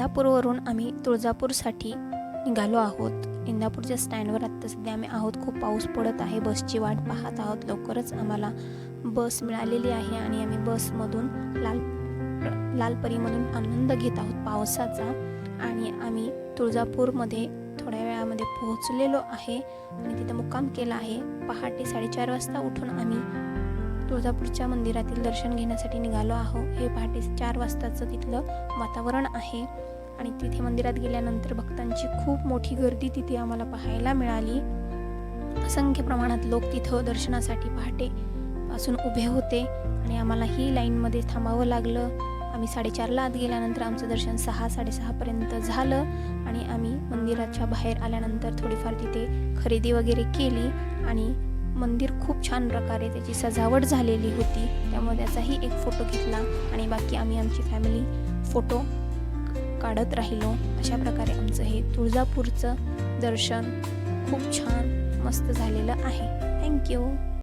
इंदापूरवरून आम्ही तुळजापूरसाठी निघालो आहोत। इंदापूरच्या स्टँडवर आत्ता सध्या आम्ही आहोत। खूप पाऊस पडत आहे, बसची वाट पाहत आहोत। लवकरच आम्हाला बस मिळालेली आहे आणि आम्ही बसमधून लालपरीमधून आनंद घेत आहोत पावसाचा। आणि आम्ही तुळजापूरमध्ये थोड्या वेळामध्ये पोहोचलेलो आहे आणि तिथं मुक्काम केला आहे। पहाटे 4:30 वाजता उठून आम्ही तुळजापूरच्या मंदिरातील दर्शन घेण्यासाठी निघालो आहोत। हे पहाटे 4 वाजताचं तिथलं वातावरण आहे आणि तिथे मंदिरात गेल्यानंतर भक्तांची खूप मोठी गर्दी तिथे आम्हाला पाहायला मिळाली। असंख्य प्रमाणात लोक तिथं दर्शनासाठी पहाटे पासून उभे होते आणि आम्हाला ही लाईनमध्ये थांबावं लागलं। आम्ही 4:30ला आत गेल्यानंतर आमचं दर्शन 6-6:30 पर्यंत झालं आणि आम्ही मंदिराच्या बाहेर आल्यानंतर थोडीफार तिथे खरेदी वगैरे केली आणि मंदिर खूप छान प्रकारे त्याची सजावट झालेली होती, त्यामुळे त्याचाही एक फोटो घेतला आणि बाकी आम्ही आमची फॅमिली फोटो काढत राहिलो। अशा प्रकारे आमचं हे तुळजापूरचं दर्शन खूप छान मस्त झालेलं आहे। थँक्यू।